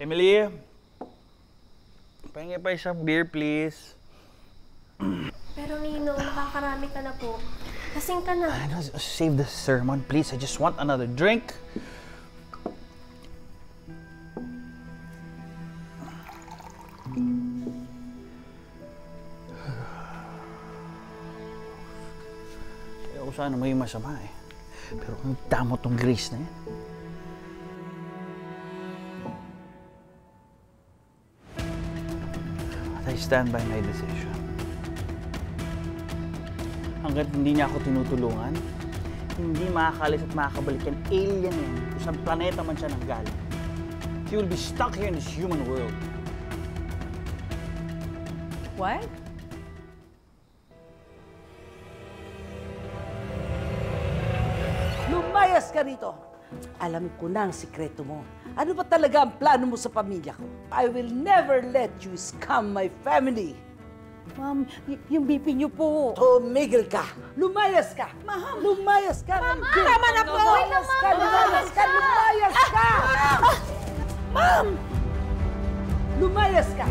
Emily, pahingi pa isang beer, please. Pero Ninong, nakakarami ka na po. Lasing ka na. Save the sermon, please. I just want another drink. Kaya ko sana may masama eh. Pero ang damo tong Grace na yan. I stand by my decision. Hanggat hindi niya ako tinutulungan, hindi makakalis at makakabalik yan. Alien yan. Kung saan planeta man siya nanggaling. He will be stuck here in this human world. What? Lumayas ka rito! Alam ko na ang sikreto mo. Ano ba talaga ang plano mo sa pamilya ko? I will never let you scam my family. Ma'am, yung BP niyo po. Tumigil ka! Lumayas ka! Ma'am! Lumayas ka! Ma'am! Tama na po! Lumayas ka! Lumayas ka! Lumayas ka! Ma'am! Lumayas ka!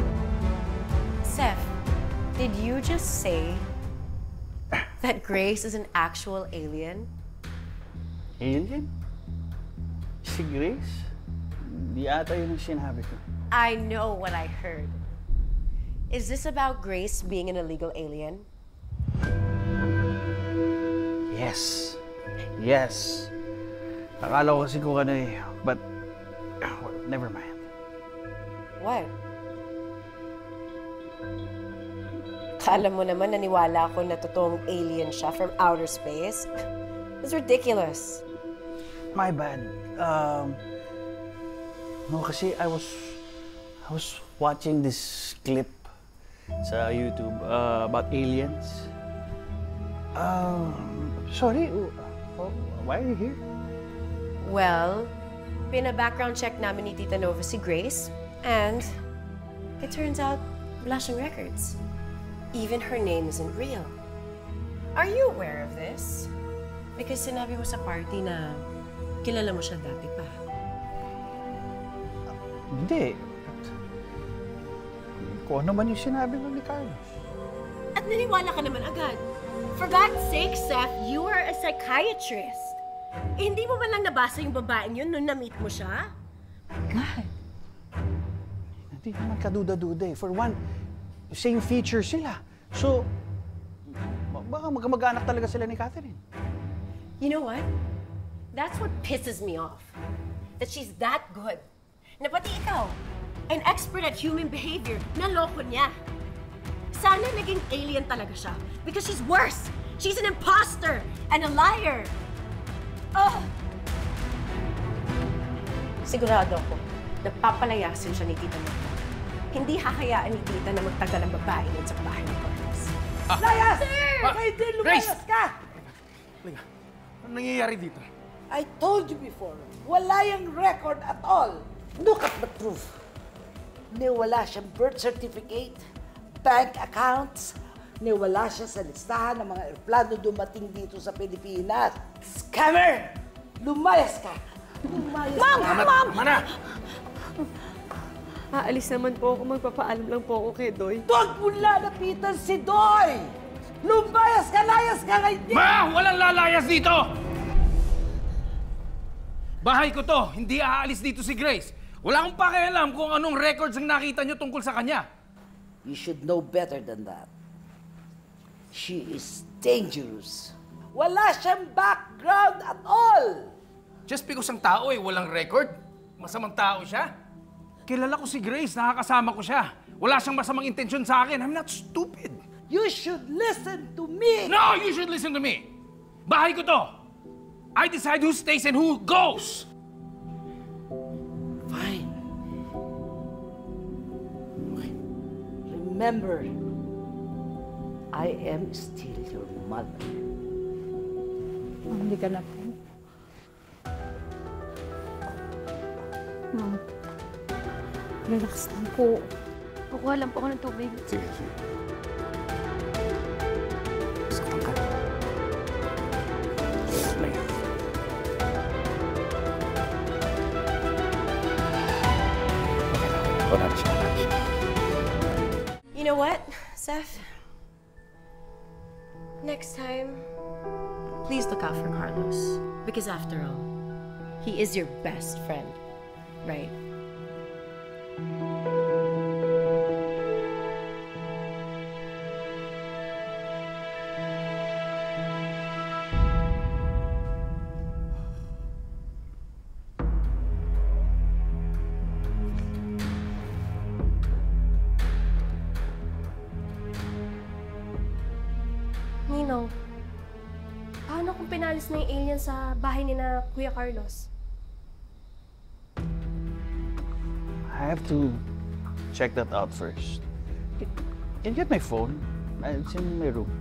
Seth, did you just say that Grace is an actual alien? Alien? Si Grace? Di ata yun ang sinabi ko. I know what I heard. Is this about Grace being an illegal alien? Yes. Yes. Akala ko kasi kung ano eh. But, never mind. What? Kala mo naman naniwala ako na totoong alien siya from outer space? It's ridiculous. My bad. No, kasi I was watching this clip sa YouTube about aliens. Sorry, why are you here? Well, pina-background check namin ni Tita Nova si Grace, and it turns out wala siyang records. Even her name isn't real. Are you aware of this? Because sinabi mo sa party na kilala mo siya dati pa. Hindi. Kung ano man yung sinabi mo ni Carlos. At naniwala ka naman agad. For God's sake, Seth, you are a psychiatrist. Eh, hindi mo man lang nabasa yung babaeng yun nung na-meet mo siya? God. Hindi naman kaduda-duda eh. For one, same feature sila. So, baka mag-anak talaga sila ni Catherine. You know what? That's what pisses me off. That she's that good. Na pati ikaw, an expert at human behavior, naloko niya. Sana naging alien talaga siya. Because she's worse. She's an imposter and a liar. Oh! Sigurado ako, napapalayasin siya ni Tita Nova. Hindi hahayaan ni Tita na magtagal ang babae yun sa bahay ng Carlos. Layas! Pwede lumayas ka! Liga, ano nangyayari dito? I told you before, wala yung record at all. Look at the proof. Niwala siyang birth certificate, bank accounts, niwala siya sa listahan ng mga aeroplano dumating dito sa Pilipinas. Scammer! Lumayas ka! Lumayas ka! Ma'am! Mana! Aalis naman po ako. Magpapaalam lang po ako kay Doy. Huwag mo lalapitan si Doy! Lumayas ka! Layas ka ngayon! Ma! Walang lalayas dito! Bahay ko to. Hindi aalis dito si Grace. Wala akong pakialam kung anong records ang nakita niyo tungkol sa kanya. You should know better than that. She is dangerous. Wala siyang background at all! Just because ang tao walang record, masamang tao siya. Kilala ko si Grace, nakakasama ko siya. Wala siyang masamang intensyon sa akin. I'm not stupid. You should listen to me! No, you should listen to me. Bahay ko to. I decide who stays and who goes. Fine. Remember, I am still your mother. Ma'am, hindi ka na po. Ma'am, relax lang po. Kukuha lang po ako ng tubig. Sige, sige. Wala na siya. You know what, Seth? Next time, please look out for Carlos. Because after all, he is your best friend, right? Ninong, paano kung pinalis na yung alien sa bahay ni na Kuya Carlos? I have to check that out first. Can you get my phone? It's in my room.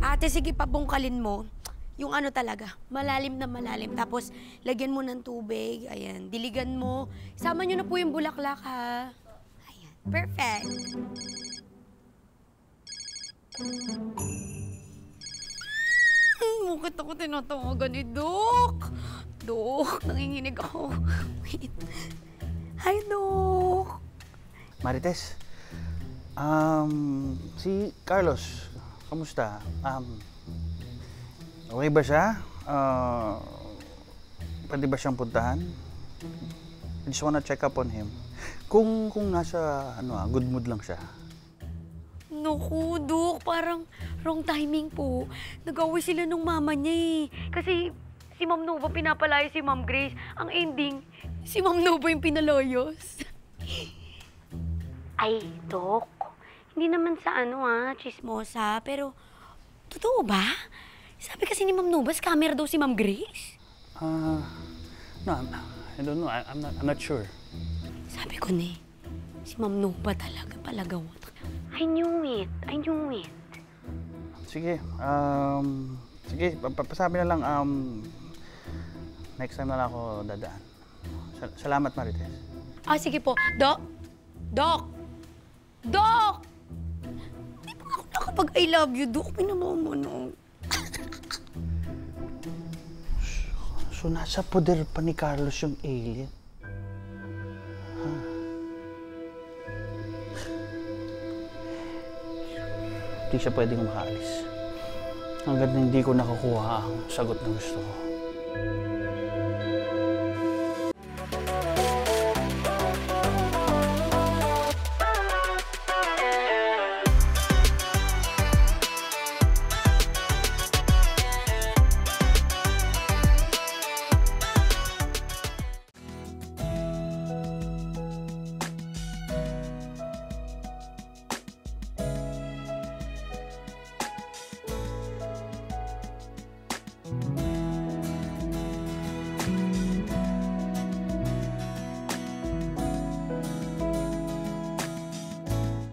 Ate, sige, pabungkalin mo. Yung ano talaga, malalim na malalim. Tapos, lagyan mo ng tubig. Ayan, diligan mo. Sama nyo na po yung bulaklak, ha? Ayan, perfect. Bakit ako tinatawagan ni Dok? Dok, nanginginig ako. Wait. Hi, Dok. Marites, si Carlos, kamusta? Okay ba siya? Pwede ba siyang puntahan? I just wanna check up on him. Kung nasa good mood lang siya. Naku, Dok, parang wrong timing po. Nag-away sila nung mama niya eh. Kasi si Ma'am Nova pinapalaya si Ma'am Grace. Ang ending, si Ma'am Nova yung pinalayos. Ay, Dok, hindi naman sa chismosa, pero totoo ba? Sabi kasi ni Ma'am Nova, scammer daw si Ma'am Grace. No, I don't know. I'm not sure. Sabi ko ni, si Ma'am Nova talaga palagawat. I knew it. Sige, pasabi na lang, next time na lang ako dadaan. Salamat, Marites. Sige po. Dok! Di ba ako nakapag-I love you, Dok? Pinamamanong. So, nasa poder pa ni Carlos yung alien? Hindi siya pwedeng makaalis hanggat hindi ko nakukuha ang sagot na gusto ko.